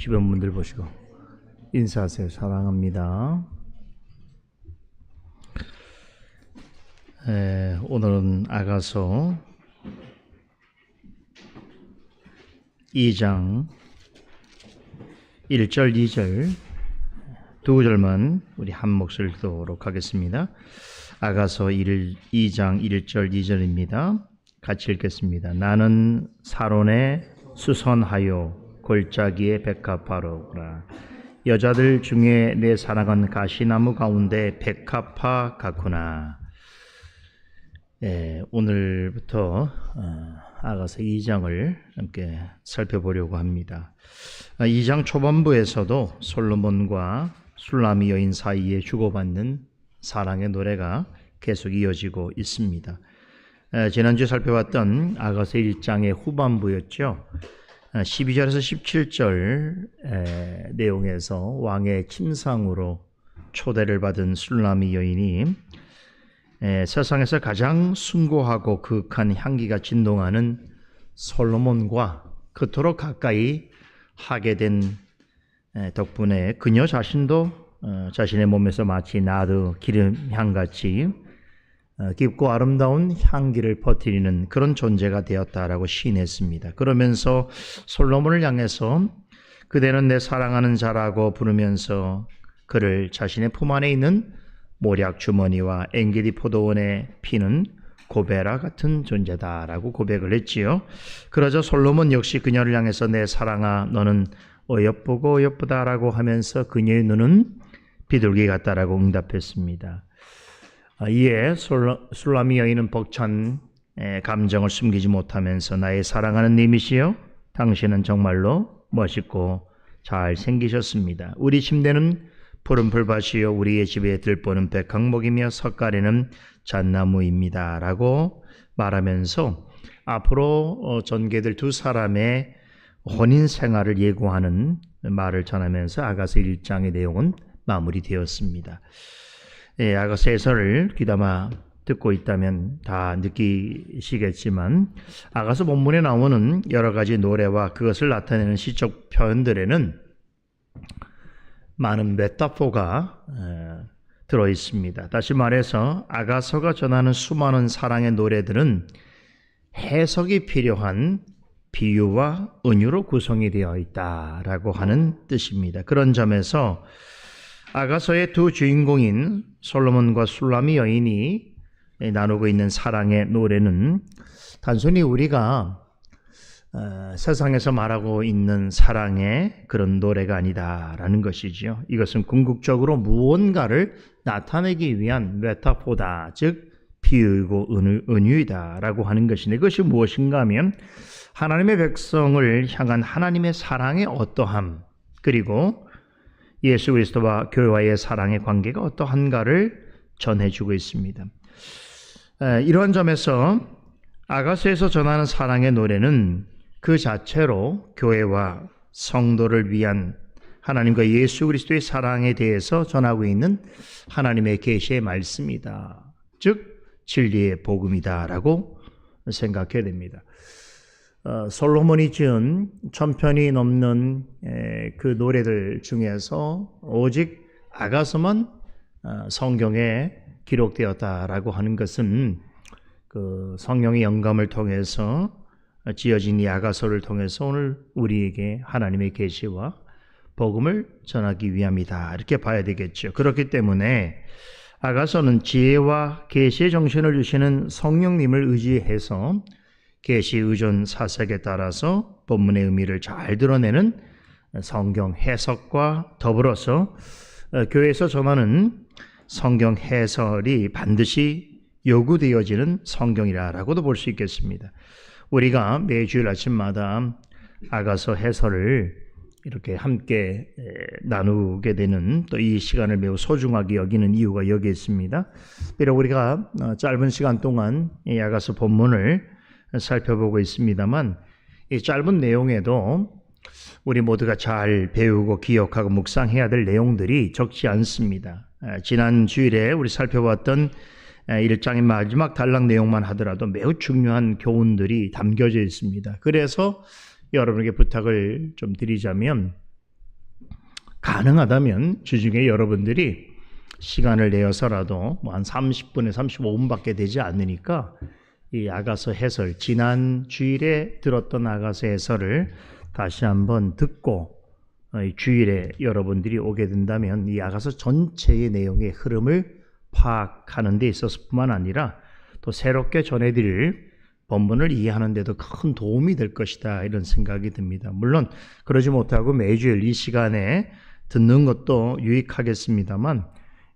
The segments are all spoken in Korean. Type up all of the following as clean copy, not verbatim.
주변 분들 보시고 인사하세요. 사랑합니다. 오늘은 아가서 2장 1절 2절 두 구절만 우리 한 목소리를 듣도록 하겠습니다. 아가서 2장 1절 2절입니다. 같이 읽겠습니다. 나는 사론에 수선하여 골짜기에 백합화로라. 여자들 중에 내 사랑은 가시나무 가운데 백합화 같구나. 오늘부터 아가서 2장을 함께 살펴보려고 합니다. 2장 초반부에서도 솔로몬과 술라미 여인 사이에 주고받는 사랑의 노래가 계속 이어지고 있습니다. 지난주에 살펴봤던 아가서 1장의 후반부였죠. 12절에서 17절 내용에서 왕의 침상으로 초대를 받은 술라미 여인이 세상에서 가장 숭고하고 극한 향기가 진동하는 솔로몬과 그토록 가까이 하게 된 덕분에 그녀 자신도 자신의 몸에서 마치 나드 기름향같이 깊고 아름다운 향기를 퍼뜨리는 그런 존재가 되었다라고 시인했습니다. 그러면서 솔로몬을 향해서 그대는 내 사랑하는 자라고 부르면서 그를 자신의 품 안에 있는 모략 주머니와 엔게디 포도원에 피는 고베라 같은 존재다라고 고백을 했지요. 그러자 솔로몬 역시 그녀를 향해서 내 사랑아 너는 어여쁘고 어여쁘다라고 하면서 그녀의 눈은 비둘기 같다라고 응답했습니다. 이에 술라미 여인은 벅찬 감정을 숨기지 못하면서 나의 사랑하는 님이시여 당신은 정말로 멋있고 잘 생기셨습니다. 우리 침대는 푸른 풀밭이요 우리의 집에 들보는 백항목이며 석가래는 잣나무입니다 라고 말하면서 앞으로 전개될 두 사람의 혼인 생활을 예고하는 말을 전하면서 아가서 1장의 내용은 마무리되었습니다. 아가서 해설을 귀담아 듣고 있다면 다 느끼시겠지만 아가서 본문에 나오는 여러 가지 노래와 그것을 나타내는 시적 표현들에는 많은 메타포가 들어있습니다. 다시 말해서 아가서가 전하는 수많은 사랑의 노래들은 해석이 필요한 비유와 은유로 구성이 되어 있다라고 하는 뜻입니다. 그런 점에서 아가서의 두 주인공인 솔로몬과 술라미 여인이 나누고 있는 사랑의 노래는 단순히 우리가 세상에서 말하고 있는 사랑의 그런 노래가 아니다라는 것이지요. 이것은 궁극적으로 무언가를 나타내기 위한 메타포다, 즉 비유이고 은유이다라고 하는 것인데 그것이 무엇인가 하면 하나님의 백성을 향한 하나님의 사랑의 어떠함 그리고 예수 그리스도와 교회와의 사랑의 관계가 어떠한가를 전해주고 있습니다. 이러한 점에서 아가서에서 전하는 사랑의 노래는 그 자체로 교회와 성도를 위한 하나님과 예수 그리스도의 사랑에 대해서 전하고 있는 하나님의 계시의 말씀이다. 즉 진리의 복음이다라고 생각해야 됩니다. 솔로몬이 지은 1000편이 넘는 그 노래들 중에서 오직 아가서만 성경에 기록되었다라고 하는 것은 그 성령의 영감을 통해서 지어진 이 아가서를 통해서 오늘 우리에게 하나님의 계시와 복음을 전하기 위함이다 이렇게 봐야 되겠죠. 그렇기 때문에 아가서는 지혜와 계시의 정신을 주시는 성령님을 의지해서 계시 의존 사색에 따라서 본문의 의미를 잘 드러내는 성경 해석과 더불어서 교회에서 전하는 성경 해설이 반드시 요구되어지는 성경이라고도 볼 수 있겠습니다. 우리가 매주일 아침마다 아가서 해설을 이렇게 함께 나누게 되는 또 이 시간을 매우 소중하게 여기는 이유가 여기에 있습니다. 비록 우리가 짧은 시간 동안 이 아가서 본문을 살펴보고 있습니다만 이 짧은 내용에도 우리 모두가 잘 배우고 기억하고 묵상해야 될 내용들이 적지 않습니다. 지난 주일에 우리 살펴봤던 1장의 마지막 단락 내용만 하더라도 매우 중요한 교훈들이 담겨져 있습니다. 그래서 여러분에게 부탁을 좀 드리자면 가능하다면 주중에 여러분들이 시간을 내어서라도 뭐 한 30분에 35분밖에 되지 않으니까 이 아가서 해설, 지난 주일에 들었던 아가서 해설을 다시 한번 듣고 주일에 여러분들이 오게 된다면 이 아가서 전체의 내용의 흐름을 파악하는 데 있어서 뿐만 아니라 또 새롭게 전해드릴 본문을 이해하는 데도 큰 도움이 될 것이다, 이런 생각이 듭니다. 물론 그러지 못하고 매주일 이 시간에 듣는 것도 유익하겠습니다만,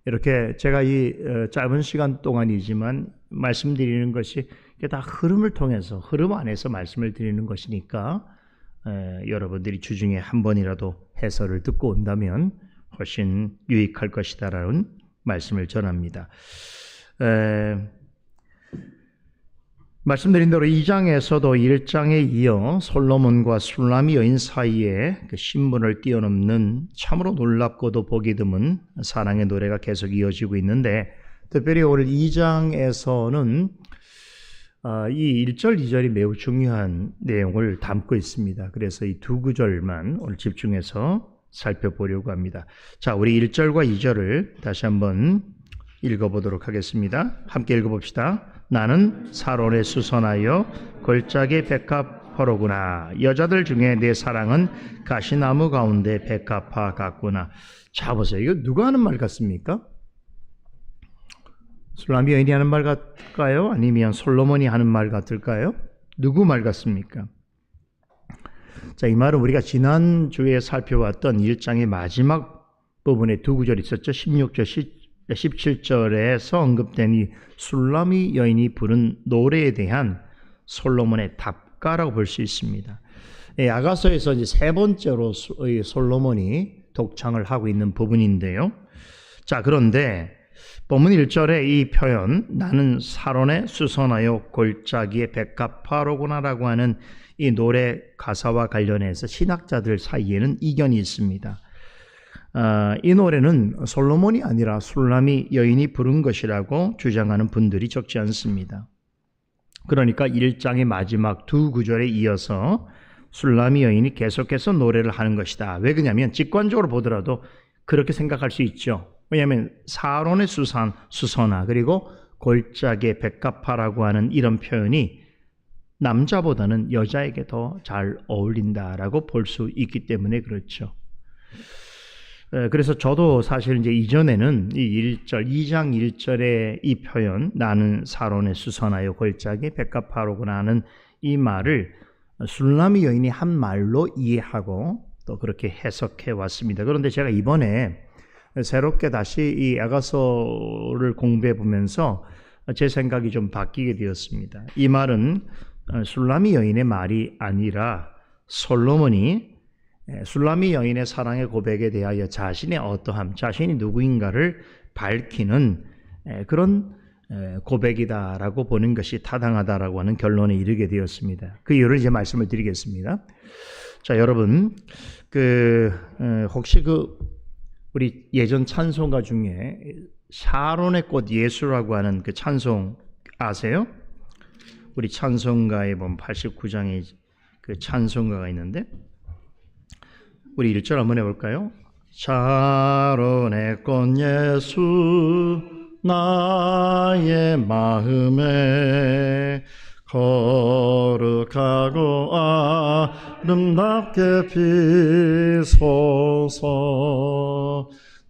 이렇게 제가 이 짧은 시간 동안이지만 말씀드리는 것이 다 흐름을 통해서, 흐름 안에서 말씀을 드리는 것이니까 여러분들이 주중에 한 번이라도 해설을 듣고 온다면 훨씬 유익할 것이다라는 말씀을 전합니다. 말씀드린 대로 2장에서도 1장에 이어 솔로몬과 술라미 여인 사이에 그 신분을 뛰어넘는 참으로 놀랍고도 보기 드문 사랑의 노래가 계속 이어지고 있는데, 특별히 오늘 2장에서는 이 1절, 2절이 매우 중요한 내용을 담고 있습니다. 그래서 이 두 구절만 오늘 집중해서 살펴보려고 합니다. 자, 우리 1절과 2절을 다시 한번 읽어보도록 하겠습니다. 함께 읽어봅시다. 나는 사론에 수선하여 골짜기 백합화로구나. 여자들 중에 내 사랑은 가시나무 가운데 백합화 같구나. 자, 보세요. 이거 누가 하는 말 같습니까? 술라미 여인이 하는 말 같을까요? 아니면 솔로몬이 하는 말 같을까요? 누구 말 같습니까? 자, 이 말은 우리가 지난주에 살펴봤던 1장의 마지막 부분에 두 구절이 있었죠. 16절, 17절에서 언급된 이 술라미 여인이 부른 노래에 대한 솔로몬의 답가라고 볼 수 있습니다. 아가서에서 이제 세 번째로 솔로몬이 독창을 하고 있는 부분인데요. 자, 그런데 본문 1절에 이 표현, 나는 사론에 수선하여 골짜기에 백합화로구나라고 하는 이 노래 가사와 관련해서 신학자들 사이에는 이견이 있습니다. 이 노래는 솔로몬이 아니라 술라미 여인이 부른 것이라고 주장하는 분들이 적지 않습니다. 그러니까 1장의 마지막 두 구절에 이어서 술라미 여인이 계속해서 노래를 하는 것이다. 왜 그러냐면 직관적으로 보더라도 그렇게 생각할 수 있죠. 왜냐하면 사론의 수선화 그리고 골짜기의 백합화라고 하는 이런 표현이 남자보다는 여자에게 더 잘 어울린다라고 볼 수 있기 때문에 그렇죠. 그래서 저도 사실 이제 이전에는 이 1절, 2장 1절의 이 표현, 나는 사론에 수선하여 골짜기 백합화로구나 하는 이 말을 술라미 여인이 한 말로 이해하고 또 그렇게 해석해 왔습니다. 그런데 제가 이번에 새롭게 다시 이 아가서를 공부해 보면서 제 생각이 좀 바뀌게 되었습니다. 이 말은 술라미 여인의 말이 아니라 솔로몬이 술라미 여인의 사랑의 고백에 대하여 자신의 어떠함, 자신이 누구인가를 밝히는 그런 고백이다라고 보는 것이 타당하다라고 하는 결론에 이르게 되었습니다. 그 이유를 이제 말씀을 드리겠습니다. 자, 여러분, 혹시 우리 예전 찬송가 중에 샤론의 꽃 예수라고 하는 그 찬송 아세요? 우리 찬송가에 보면 89장에 그 찬송가가 있는데, 우리 1절 한번 해볼까요? 샤론의 꽃 예수 나의 마음에 거룩하고 아름답게 비소서.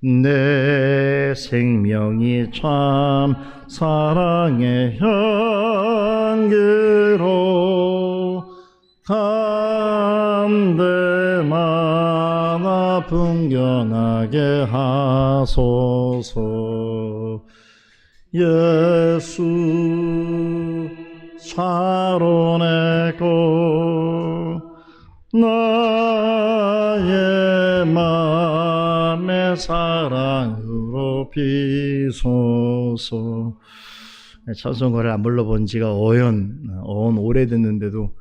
내 생명이 참 사랑의 향기로 담대마나 풍겨나게 하소서. 예수 샤론의 꽃 나의 맘의 사랑으로 비소서. 찬송가를 안 불러본 지가 오래됐는데도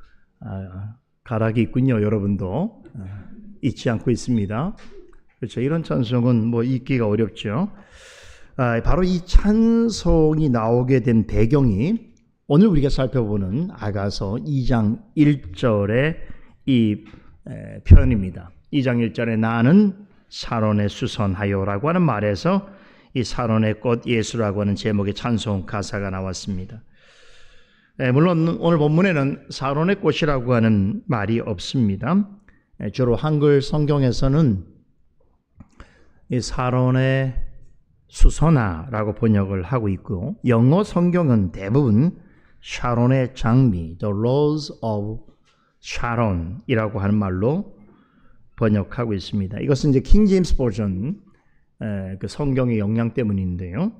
가락이 있군요. 여러분도 잊지 않고 있습니다. 그렇죠. 이런 찬송은 뭐 잊기가 어렵죠. 바로 이 찬송이 나오게 된 배경이 오늘 우리가 살펴보는 아가서 2장 1절의 이 표현입니다. 2장 1절에 나는 사론에 수선하여라고 하는 말에서 이 사론의 꽃 예수라고 하는 제목의 찬송 가사가 나왔습니다. 물론 오늘 본문에는 사론의 꽃이라고 하는 말이 없습니다. 주로 한글 성경에서는 이 사론의 수선화라고 번역을 하고 있고, 영어 성경은 대부분 샤론의 장미, The Rose of Sharon이라고 하는 말로 번역하고 있습니다. 이것은 이제 킹 제임스 버전 그 성경의 영향 때문인데요.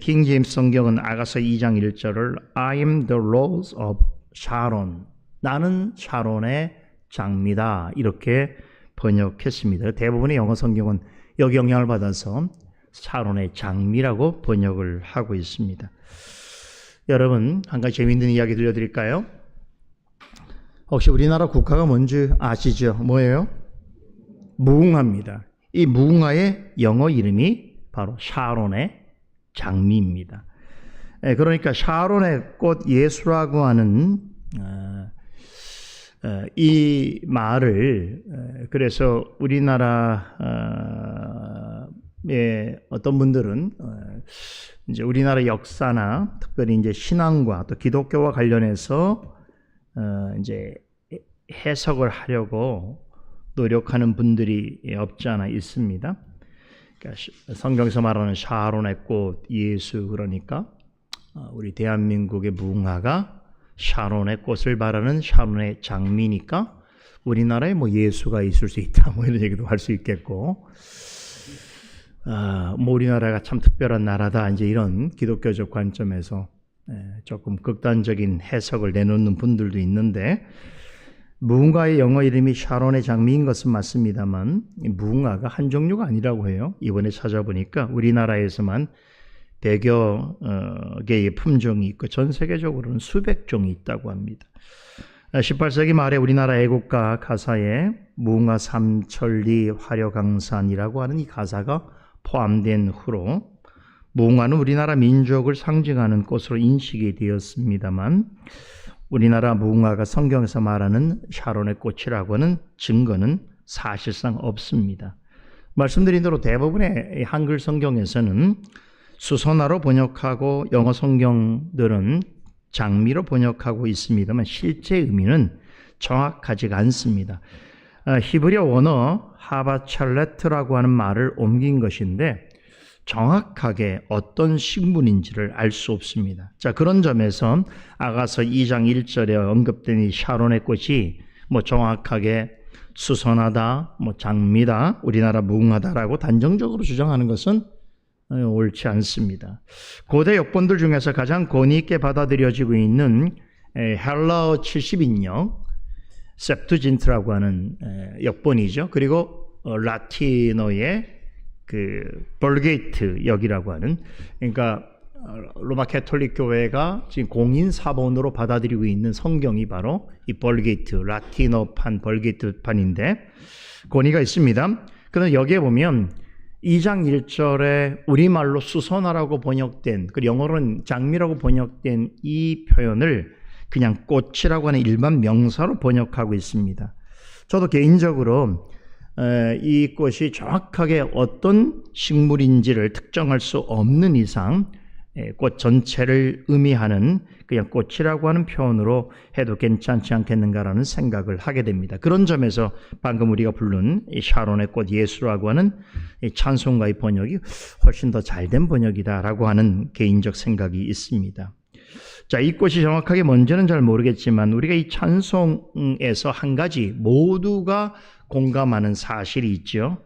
킹 제임스 성경은 아가서 2장 1절을 I am the rose of Sharon, 나는 샤론의 장미다, 이렇게 번역했습니다. 대부분의 영어 성경은 여기 영향을 받아서 샤론의 장미라고 번역을 하고 있습니다. 여러분, 한 가지 재미있는 이야기 들려드릴까요? 혹시 우리나라 국화가 뭔지 아시죠? 뭐예요? 무궁화입니다. 이 무궁화의 영어 이름이 바로 샤론의 장미입니다. 그러니까 샤론의 꽃 예수라고 하는 이 말을, 그래서 우리나라의 어떤 분들은 이제 우리나라 역사나 특별히 이제 신앙과 또 기독교와 관련해서 이제 해석을 하려고 노력하는 분들이 없지 않아 있습니다. 그러니까 성경에서 말하는 샤론의 꽃 예수, 그러니까 우리 대한민국의 무궁화가 샤론의 꽃을 말하는 샤론의 장미니까 우리나라에 뭐 예수가 있을 수 있다, 뭐 이런 얘기도 할 수 있겠고, 뭐 우리나라가 참 특별한 나라다, 이제 이런 기독교적 관점에서 조금 극단적인 해석을 내놓는 분들도 있는데, 무궁화의 영어 이름이 샤론의 장미인 것은 맞습니다만 무궁화가 한 종류가 아니라고 해요. 이번에 찾아보니까 우리나라에서만 100여 개의 품종이 있고 전 세계적으로는 수백 종이 있다고 합니다. 18세기 말에 우리나라 애국가 가사에 무궁화 삼천리 화려강산이라고 하는 이 가사가 포함된 후로 무궁화는 우리나라 민족을 상징하는 꽃으로 인식이 되었습니다만 우리나라 무궁화가 성경에서 말하는 샤론의 꽃이라고 하는 증거는 사실상 없습니다. 말씀드린 대로 대부분의 한글 성경에서는 수선화로 번역하고 영어 성경들은 장미로 번역하고 있습니다만 실제 의미는 정확하지가 않습니다. 히브리어 원어 하바찰레트라고 하는 말을 옮긴 것인데 정확하게 어떤 식물인지를 알 수 없습니다. 자, 그런 점에서 아가서 2장 1절에 언급된 이 샤론의 꽃이 뭐 정확하게 수선하다, 뭐 장미다, 우리나라 무궁화다라고 단정적으로 주장하는 것은 옳지 않습니다. 고대 역본들 중에서 가장 권위 있게 받아들여지고 있는 헬라어 70인역 셉투진트라고 하는 역본이죠. 그리고 라틴어의 그 벌게이트 역이라고 하는, 그러니까 로마 캐톨릭 교회가 지금 공인 사본으로 받아들이고 있는 성경이 바로 이 벌게이트, 라틴어판 벌게이트판인데 권위가 있습니다. 그런데 여기에 보면 2장 1절에 우리말로 수선화라고 번역된, 그 영어로는 장미라고 번역된 이 표현을 그냥 꽃이라고 하는 일반 명사로 번역하고 있습니다. 저도 개인적으로 이 꽃이 정확하게 어떤 식물인지를 특정할 수 없는 이상 꽃 전체를 의미하는 그냥 꽃이라고 하는 표현으로 해도 괜찮지 않겠는가라는 생각을 하게 됩니다. 그런 점에서 방금 우리가 부른 이 샤론의 꽃 예수라고 하는 이 찬송가의 번역이 훨씬 더 잘된 번역이다라고 하는 개인적 생각이 있습니다. 자, 이 꽃이 정확하게 뭔지는 잘 모르겠지만 우리가 이 찬송에서 한 가지 모두가 공감하는 사실이 있죠.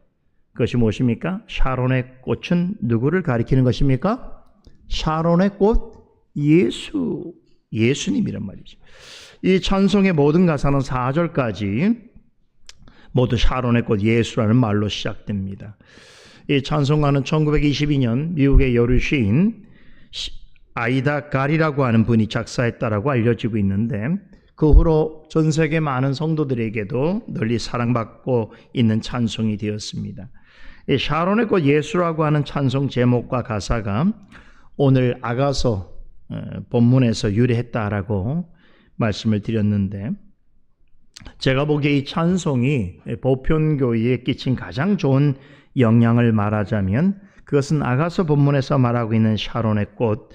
그것이 무엇입니까? 샤론의 꽃은 누구를 가리키는 것입니까? 샤론의 꽃 예수님이란 말이죠. 이 찬송의 모든 가사는 4절까지 모두 샤론의 꽃 예수라는 말로 시작됩니다. 이 찬송가는 1922년 미국의 여류 시인 아이다 가리라고 하는 분이 작사했다라고 알려지고 있는데 그 후로 전 세계 많은 성도들에게도 널리 사랑받고 있는 찬송이 되었습니다. 이 샤론의 꽃 예수라고 하는 찬송 제목과 가사가 오늘 아가서 본문에서 유래했다라고 말씀을 드렸는데 제가 보기에 이 찬송이 보편교회에 끼친 가장 좋은 영향을 말하자면 그것은 아가서 본문에서 말하고 있는 샤론의 꽃,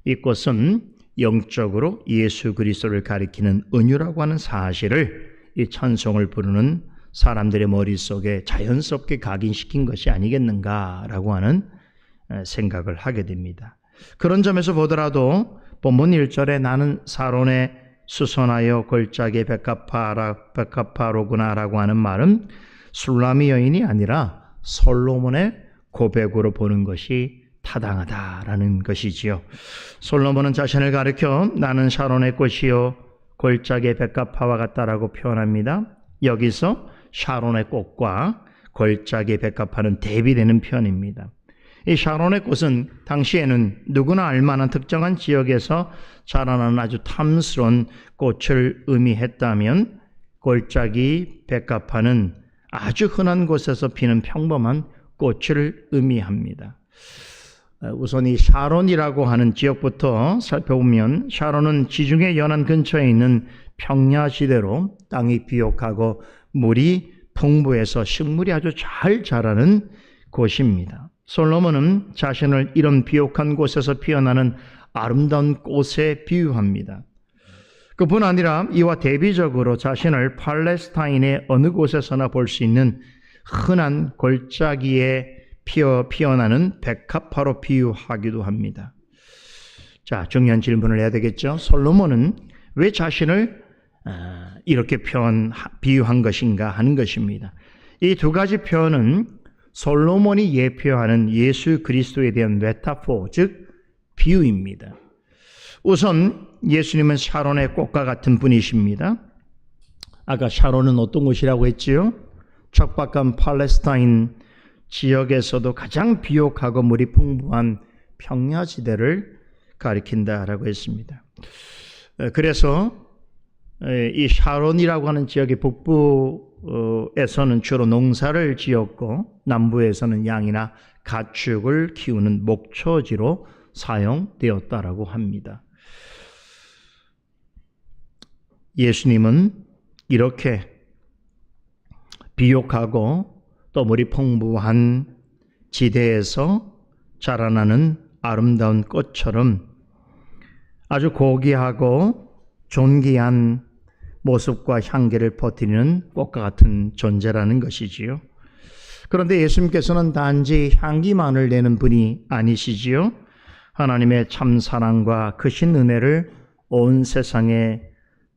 이 꽃은 영적으로 예수 그리스도를 가리키는 은유라고 하는 사실을 이 찬송을 부르는 사람들의 머릿속에 자연스럽게 각인시킨 것이 아니겠는가라고 하는 생각을 하게 됩니다. 그런 점에서 보더라도 본문 1절에 나는 사론에 수선하여 골짜기에 백합화로구나라고 하는 말은 술람이 여인이 아니라 솔로몬의 고백으로 보는 것이 타당하다라는 것이지요. 솔로몬은 자신을 가리켜 나는 샤론의 꽃이요 골짜기의 백합화와 같다라고 표현합니다. 여기서 샤론의 꽃과 골짜기의 백합화는 대비되는 표현입니다. 이 샤론의 꽃은 당시에는 누구나 알만한 특정한 지역에서 자라나는 아주 탐스러운 꽃을 의미했다면 골짜기 백합화는 아주 흔한 곳에서 피는 평범한 꽃을 의미합니다. 우선 이 샤론이라고 하는 지역부터 살펴보면 샤론은 지중해 연안 근처에 있는 평야지대로 땅이 비옥하고 물이 풍부해서 식물이 아주 잘 자라는 곳입니다. 솔로몬은 자신을 이런 비옥한 곳에서 피어나는 아름다운 꽃에 비유합니다. 그뿐 아니라 이와 대비적으로 자신을 팔레스타인의 어느 곳에서나 볼 수 있는 흔한 골짜기에 피어나는 백합화로 비유하기도 합니다. 자, 중요한 질문을 해야 되겠죠. 솔로몬은 왜 자신을 이렇게 비유한 것인가 하는 것입니다. 이 두 가지 표현은 솔로몬이 예표하는 예수 그리스도에 대한 메타포, 즉 비유입니다. 우선 예수님은 샤론의 꽃과 같은 분이십니다. 아까 샤론은 어떤 곳이라고 했지요? 척박한 팔레스타인 지역에서도 가장 비옥하고 물이 풍부한 평야지대를 가리킨다라고 했습니다. 그래서 이 샤론이라고 하는 지역의 북부에서는 주로 농사를 지었고 남부에서는 양이나 가축을 키우는 목초지로 사용되었다라고 합니다. 예수님은 이렇게 비옥하고 또 물이 풍부한 지대에서 자라나는 아름다운 꽃처럼 아주 고귀하고 존귀한 모습과 향기를 퍼뜨리는 꽃과 같은 존재라는 것이지요. 그런데 예수님께서는 단지 향기만을 내는 분이 아니시지요. 하나님의 참 사랑과 크신 은혜를 온 세상에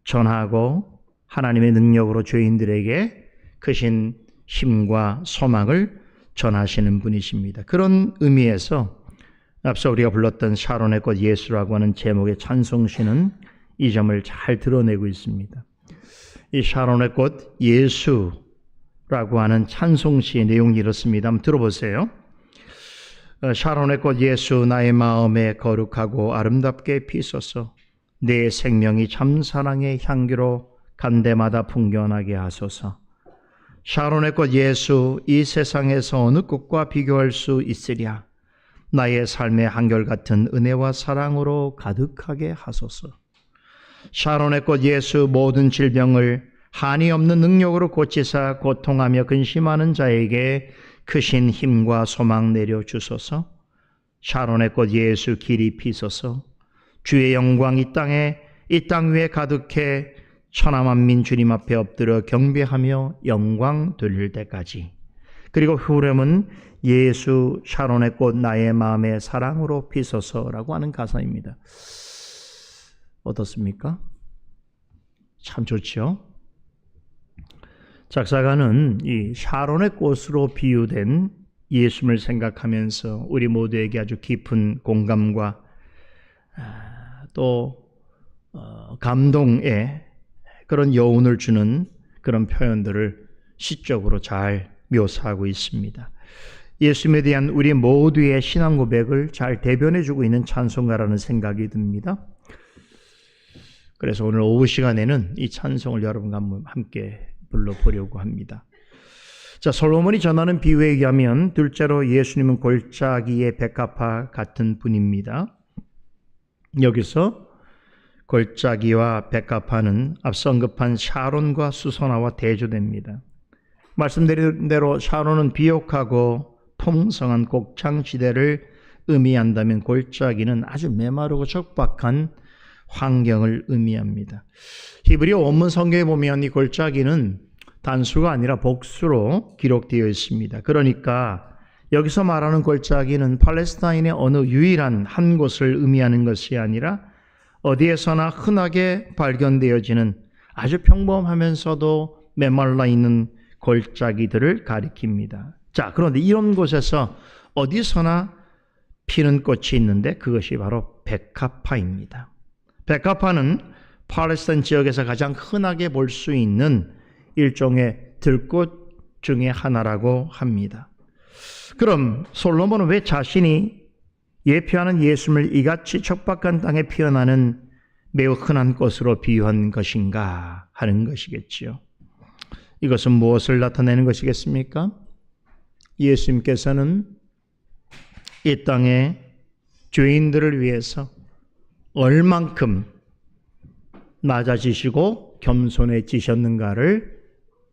전하고 하나님의 능력으로 죄인들에게 크신 힘과 소망을 전하시는 분이십니다. 그런 의미에서 앞서 우리가 불렀던 샤론의 꽃 예수라고 하는 제목의 찬송시는 이 점을 잘 드러내고 있습니다. 이 샤론의 꽃 예수라고 하는 찬송시의 내용이 이렇습니다. 한번 들어보세요. 샤론의 꽃 예수 나의 마음에 거룩하고 아름답게 피소서. 내 생명이 참 사랑의 향기로 간데마다 풍겨나게 하소서. 샤론의 꽃 예수 이 세상에서 어느 꽃과 비교할 수 있으랴. 나의 삶의 한결같은 은혜와 사랑으로 가득하게 하소서. 샤론의 꽃 예수 모든 질병을 한이 없는 능력으로 고치사 고통하며 근심하는 자에게 크신 힘과 소망 내려주소서. 샤론의 꽃 예수 길이 피소서. 주의 영광 이 땅 위에 가득해 천하만민 주님 앞에 엎드려 경배하며 영광 돌릴 때까지. 그리고 후렴은 예수 샤론의 꽃 나의 마음에 사랑으로 피소서라고 하는 가사입니다. 어떻습니까? 참 좋죠? 작사가는 이 샤론의 꽃으로 비유된 예수님을 생각하면서 우리 모두에게 아주 깊은 공감과 또 감동의 그런 여운을 주는 그런 표현들을 시적으로 잘 묘사하고 있습니다. 예수님에 대한 우리 모두의 신앙 고백을 잘 대변해주고 있는 찬송가라는 생각이 듭니다. 그래서 오늘 오후 시간에는 이 찬송을 여러분과 함께 불러보려고 합니다. 자, 솔로몬이 전하는 비유에 의하면 둘째로 예수님은 골짜기의 백합화 같은 분입니다. 여기서 골짜기와 백합화는 앞서 언급한 샤론과 수소나와 대조됩니다. 말씀드린 대로 샤론은 비옥하고 통성한 곡창지대를 의미한다면 골짜기는 아주 메마르고 척박한 환경을 의미합니다. 히브리어 원문 성경에 보면 이 골짜기는 단수가 아니라 복수로 기록되어 있습니다. 그러니까 여기서 말하는 골짜기는 팔레스타인의 어느 유일한 한 곳을 의미하는 것이 아니라 어디에서나 흔하게 발견되어지는 아주 평범하면서도 메말라 있는 골짜기들을 가리킵니다. 자, 그런데 이런 곳에서 어디서나 피는 꽃이 있는데 그것이 바로 백합화입니다. 백합화는 팔레스타인 지역에서 가장 흔하게 볼 수 있는 일종의 들꽃 중에 하나라고 합니다. 그럼 솔로몬은 왜 자신이 예표하는 예수님을 이같이 척박한 땅에 피어나는 매우 흔한 꽃으로 비유한 것인가 하는 것이겠지요. 이것은 무엇을 나타내는 것이겠습니까? 예수님께서는 이 땅에 죄인들을 위해서 얼만큼 낮아지시고 겸손해지셨는가를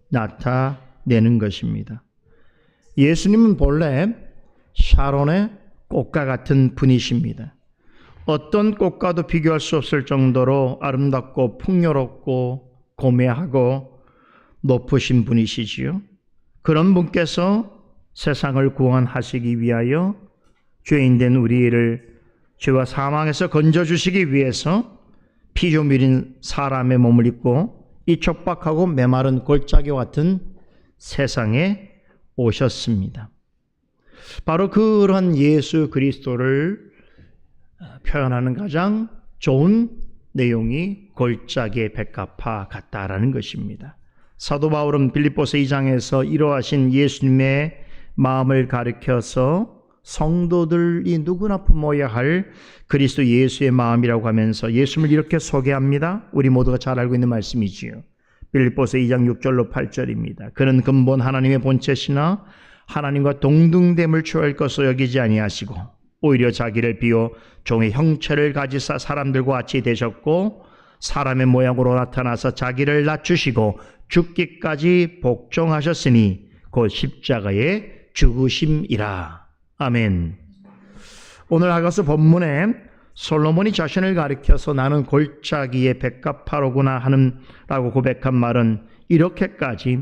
나타내는 것입니다. 예수님은 본래 샤론의 꽃과 같은 분이십니다. 어떤 꽃과도 비교할 수 없을 정도로 아름답고 풍요롭고 고매하고 높으신 분이시지요. 그런 분께서 세상을 구원하시기 위하여 죄인된 우리를 죄와 사망에서 건져주시기 위해서 피조물인 사람의 몸을 입고 이 척박하고 메마른 골짜기와 같은 세상에 오셨습니다. 바로 그런 예수 그리스도를 표현하는 가장 좋은 내용이 골짜기의 백합화 같다라는 것입니다. 사도 바울은 빌립보서 2장에서 이러하신 예수님의 마음을 가리켜서 성도들이 누구나 품어야 할 그리스도 예수의 마음이라고 하면서 예수님을 이렇게 소개합니다. 우리 모두가 잘 알고 있는 말씀이지요. 빌립보서 2장 6절로 8절입니다. 그는 근본 하나님의 본체시나 하나님과 동등됨을 취할 것으로 여기지 아니하시고 오히려 자기를 비워 종의 형체를 가지사 사람들과 같이 되셨고 사람의 모양으로 나타나서 자기를 낮추시고 죽기까지 복종하셨으니 곧 십자가의 죽으심이라. 아멘. 오늘 아가서 본문에 솔로몬이 자신을 가리켜서 나는 골짜기의 백합화로구나 라고 고백한 말은 이렇게까지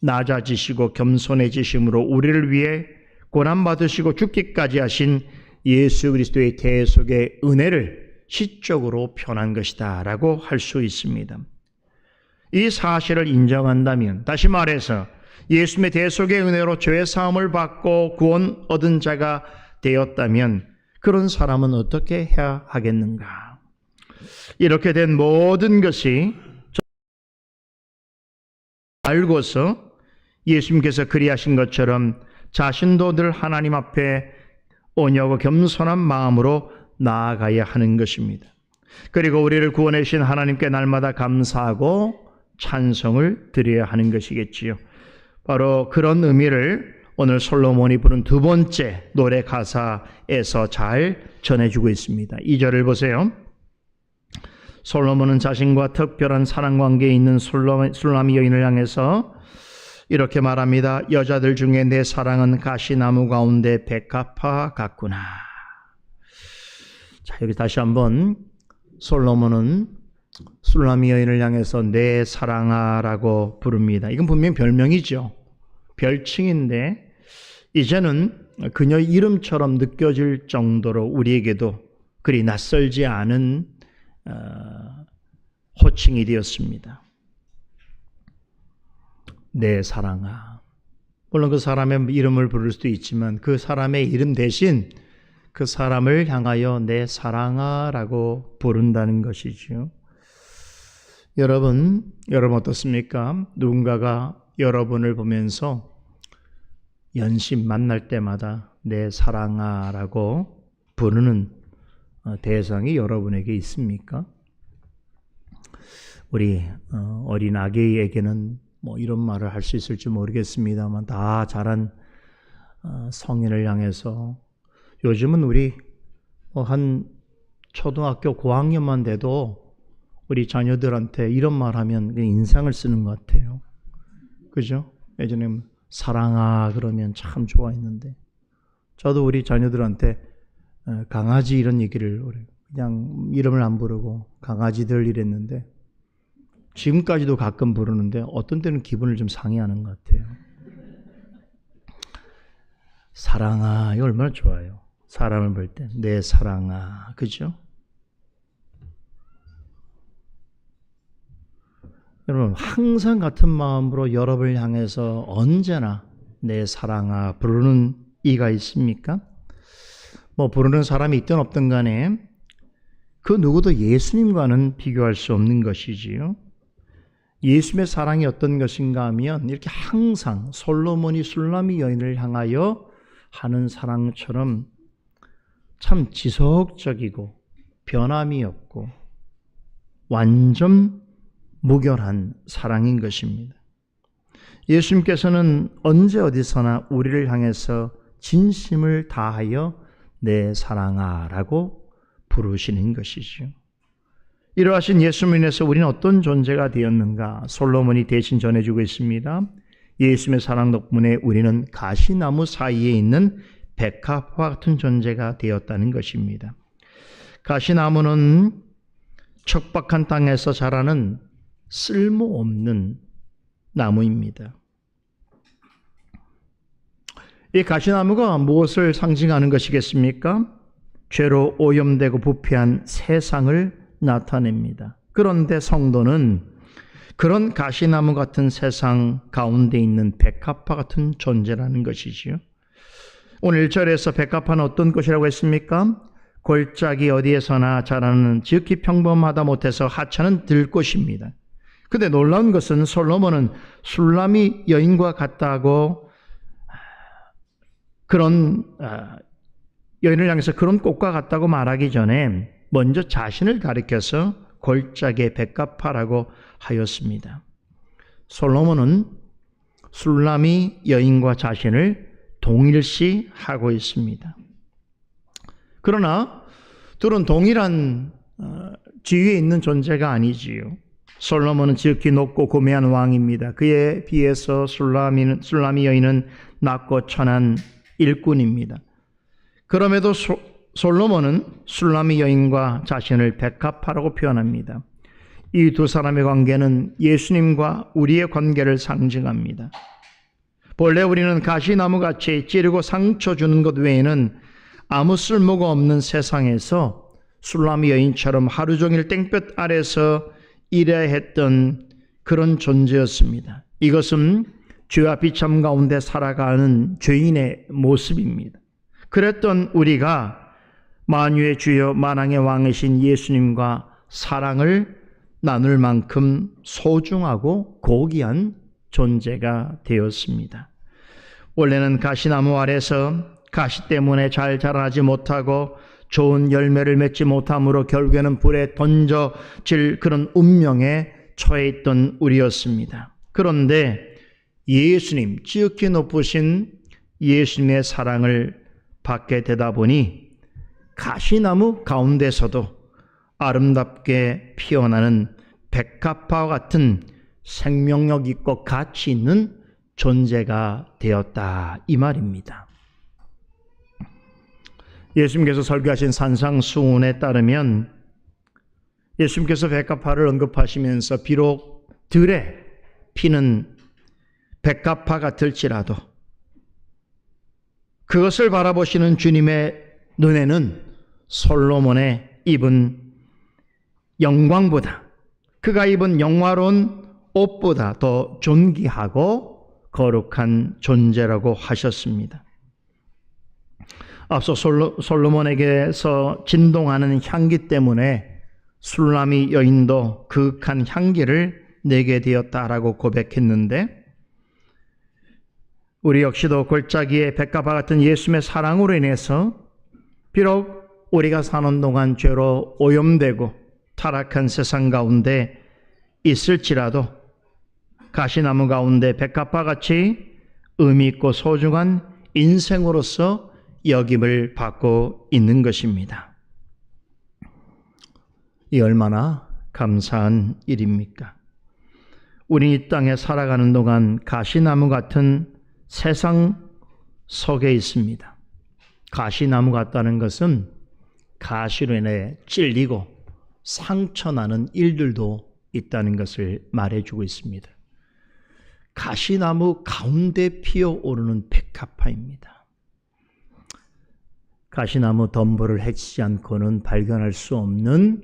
낮아지시고 겸손해지심으로 우리를 위해 고난받으시고 죽기까지 하신 예수 그리스도의 대속의 은혜를 시적으로 표현한 것이다 라고 할 수 있습니다. 이 사실을 인정한다면, 다시 말해서 예수님의 대속의 은혜로 죄의 사함을 받고 구원 얻은 자가 되었다면 그런 사람은 어떻게 해야 하겠는가? 이렇게 된 모든 것이 알고서 예수님께서 그리하신 것처럼 자신도 늘 하나님 앞에 온유하고 겸손한 마음으로 나아가야 하는 것입니다. 그리고 우리를 구원해 주신 하나님께 날마다 감사하고 찬송을 드려야 하는 것이겠지요. 바로 그런 의미를 오늘 솔로몬이 부른 두 번째 노래 가사에서 잘 전해주고 있습니다. 2절을 보세요. 솔로몬은 자신과 특별한 사랑관계에 있는 술라미 여인을 향해서 이렇게 말합니다. 여자들 중에 내 사랑은 가시나무 가운데 백합화 같구나. 자, 여기 다시 한번 솔로몬은 술라미 여인을 향해서 내 사랑아라고 부릅니다. 이건 분명히 별명이죠. 별칭인데 이제는 그녀의 이름처럼 느껴질 정도로 우리에게도 그리 낯설지 않은 호칭이 되었습니다. 내 사랑아. 물론 그 사람의 이름을 부를 수도 있지만 그 사람의 이름 대신 그 사람을 향하여 내 사랑아라고 부른다는 것이죠. 여러분 어떻습니까? 누군가가 여러분을 보면서 연신 만날 때마다 내 사랑아라고 부르는 대상이 여러분에게 있습니까? 우리 어린 아기에게는 뭐 이런 말을 할 수 있을지 모르겠습니다만 다 자란 성인을 향해서 요즘은 우리 한 초등학교 고학년만 돼도 우리 자녀들한테 이런 말 하면 그냥 인상을 쓰는 것 같아요. 그죠? 예전에 사랑아 그러면 참 좋아했는데, 저도 우리 자녀들한테 강아지 이런 얘기를 그냥 이름을 안 부르고 강아지들 이랬는데, 지금까지도 가끔 부르는데 어떤 때는 기분을 좀 상해하는 것 같아요. 사랑아, 이거 얼마나 좋아요. 사람을 볼 때 내 사랑아, 그죠? 여러분, 항상 같은 마음으로 여러분을 향해서 언제나 내 사랑아 부르는 이가 있습니까? 뭐 부르는 사람이 있든 없든 간에 그 누구도 예수님과는 비교할 수 없는 것이지요. 예수님의 사랑이 어떤 것인가 하면 이렇게 항상 솔로몬이 술라미 여인을 향하여 하는 사랑처럼 참 지속적이고 변함이 없고 완전 무결한 사랑인 것입니다. 예수님께서는 언제 어디서나 우리를 향해서 진심을 다하여 내 사랑아 라고 부르시는 것이죠. 이러하신 예수님을 인해서 우리는 어떤 존재가 되었는가? 솔로몬이 대신 전해주고 있습니다. 예수님의 사랑 덕분에 우리는 가시나무 사이에 있는 백합화 같은 존재가 되었다는 것입니다. 가시나무는 척박한 땅에서 자라는 쓸모없는 나무입니다. 이 가시나무가 무엇을 상징하는 것이겠습니까? 죄로 오염되고 부패한 세상을 나타냅니다. 그런데 성도는 그런 가시나무 같은 세상 가운데 있는 백합화 같은 존재라는 것이지요. 오늘 1절에서 백합화는 어떤 것이라고 했습니까? 골짜기 어디에서나 자라는 지극히 평범하다 못해서 하찮은 들꽃입니다. 근데 놀라운 것은 솔로몬은 술라미 여인과 같다고 그런 여인을 향해서 그런 꽃과 같다고 말하기 전에 먼저 자신을 가리켜서 골짜기의 백합화라고 하였습니다. 솔로몬은 술라미 여인과 자신을 동일시하고 있습니다. 그러나 둘은 동일한 지위에 있는 존재가 아니지요. 솔로몬은 지극히 높고 고매한 왕입니다. 그에 비해서 술라미 여인은 낮고 천한 일꾼입니다. 그럼에도 솔로몬은 술라미 여인과 자신을 백합화라고 표현합니다. 이 두 사람의 관계는 예수님과 우리의 관계를 상징합니다. 본래 우리는 가시나무같이 찌르고 상처 주는 것 외에는 아무 쓸모가 없는 세상에서 술라미 여인처럼 하루 종일 땡볕 아래서 일해야 했던 그런 존재였습니다. 이것은 죄와 비참 가운데 살아가는 죄인의 모습입니다. 그랬던 우리가 만유의 주여 만왕의 왕이신 예수님과 사랑을 나눌 만큼 소중하고 고귀한 존재가 되었습니다. 원래는 가시나무 아래서 가시 때문에 잘 자라나지 못하고 좋은 열매를 맺지 못함으로 결국에는 불에 던져질 그런 운명에 처해 있던 우리였습니다. 그런데 예수님, 지극히 높으신 예수님의 사랑을 받게 되다 보니 가시나무 가운데서도 아름답게 피어나는 백합화와 같은 생명력 있고 가치 있는 존재가 되었다, 이 말입니다. 예수님께서 설교하신 산상수훈에 따르면 예수님께서 백합화를 언급하시면서 비록 들에 피는 백합화 같을지라도 그것을 바라보시는 주님의 눈에는 솔로몬의 입은 영광보다, 그가 입은 영화로운 옷보다 더 존귀하고 거룩한 존재라고 하셨습니다. 앞서 솔로몬에게서 진동하는 향기 때문에 술라미 여인도 그윽한 향기를 내게 되었다라고 고백했는데, 우리 역시도 골짜기의 백합화 같은 예수님의 사랑으로 인해서 비록 우리가 사는 동안 죄로 오염되고 타락한 세상 가운데 있을지라도 가시나무 가운데 백합화 같이 의미 있고 소중한 인생으로서 여김을 받고 있는 것입니다. 이 얼마나 감사한 일입니까? 우리 이 땅에 살아가는 동안 가시나무 같은 세상 속에 있습니다. 가시나무 같다는 것은 가시로 인해 찔리고 상처나는 일들도 있다는 것을 말해주고 있습니다. 가시나무 가운데 피어오르는 백합화입니다. 가시나무 덤불을 해치지 않고는 발견할 수 없는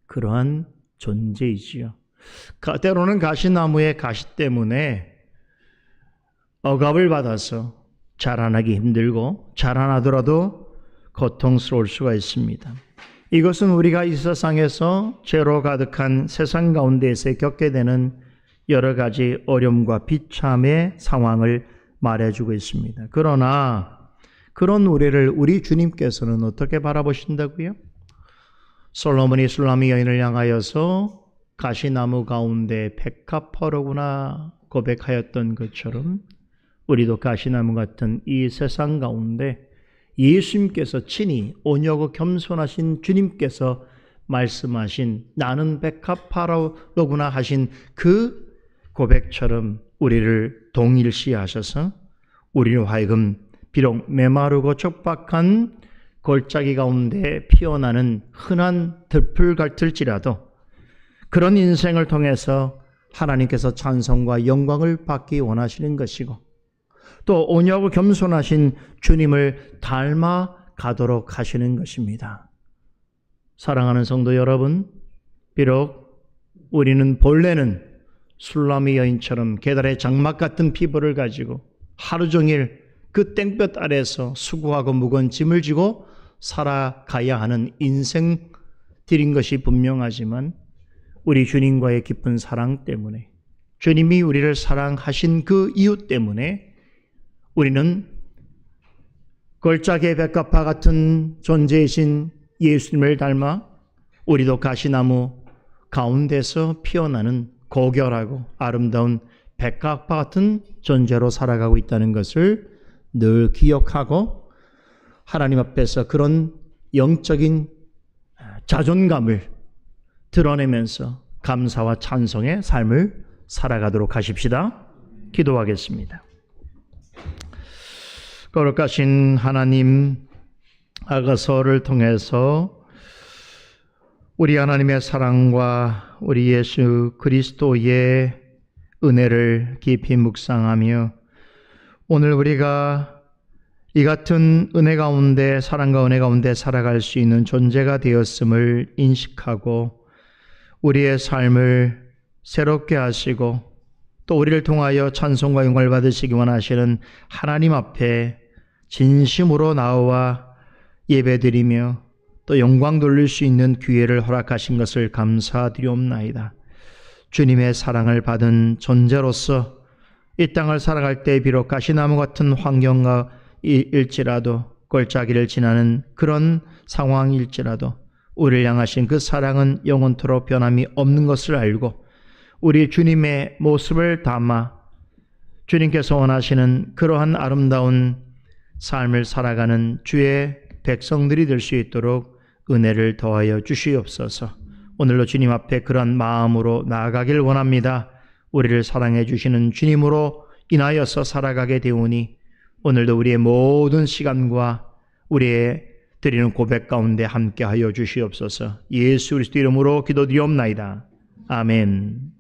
그러한 존재이지요. 때로는 가시나무의 가시 때문에 억압을 받아서 자라나기 힘들고 자라나더라도 고통스러울 수가 있습니다. 이것은 우리가 이 세상에서 죄로 가득한 세상 가운데에서 겪게 되는 여러 가지 어려움과 비참의 상황을 말해주고 있습니다. 그러나 그런 우리를 우리 주님께서는 어떻게 바라보신다고요? 솔로몬이 술라미 여인을 향하여서 가시나무 가운데 백합화로구나 고백하였던 것처럼 우리도 가시나무 같은 이 세상 가운데 예수님께서 친히 온유하고 겸손하신 주님께서 말씀하신 나는 백합화로구나 하신 그 고백처럼 우리를 동일시하셔서 우리로 하여금 비록 메마르고 촉박한 골짜기 가운데 피어나는 흔한 들풀 같을지라도 그런 인생을 통해서 하나님께서 찬송과 영광을 받기 원하시는 것이고 또 온유하고 겸손하신 주님을 닮아 가도록 하시는 것입니다. 사랑하는 성도 여러분, 비록 우리는 본래는 술라미 여인처럼 계달의 장막 같은 피부를 가지고 하루 종일 그 땡볕 아래에서 수고하고 무거운 짐을 지고 살아가야 하는 인생들인 것이 분명하지만 우리 주님과의 깊은 사랑 때문에 주님이 우리를 사랑하신 그 이유 때문에 우리는 골짜기의 백합화 같은 존재이신 예수님을 닮아 우리도 가시나무 가운데서 피어나는 고결하고 아름다운 백합화 같은 존재로 살아가고 있다는 것을 늘 기억하고 하나님 앞에서 그런 영적인 자존감을 드러내면서 감사와 찬송의 삶을 살아가도록 하십시다. 기도하겠습니다. 거룩하신 하나님, 아가서를 통해서 우리 하나님의 사랑과 우리 예수 그리스도의 은혜를 깊이 묵상하며 오늘 우리가 이 같은 은혜 가운데 사랑과 은혜 가운데 살아갈 수 있는 존재가 되었음을 인식하고 우리의 삶을 새롭게 하시고 또 우리를 통하여 찬송과 영광을 받으시기 원하시는 하나님 앞에 진심으로 나와 예배드리며 또 영광 돌릴 수 있는 기회를 허락하신 것을 감사드리옵나이다. 주님의 사랑을 받은 존재로서 이 땅을 살아갈 때 비록 가시나무 같은 환경과 일지라도 골짜기를 지나는 그런 상황일지라도 우리를 향하신 그 사랑은 영원토록 변함이 없는 것을 알고 우리 주님의 모습을 담아 주님께서 원하시는 그러한 아름다운 삶을 살아가는 주의 백성들이 될 수 있도록 은혜를 더하여 주시옵소서. 오늘도 주님 앞에 그런 마음으로 나아가길 원합니다. 우리를 사랑해 주시는 주님으로 인하여서 살아가게 되오니 오늘도 우리의 모든 시간과 우리의 드리는 고백 가운데 함께하여 주시옵소서. 예수 그리스도 이름으로 기도드리옵나이다. 아멘.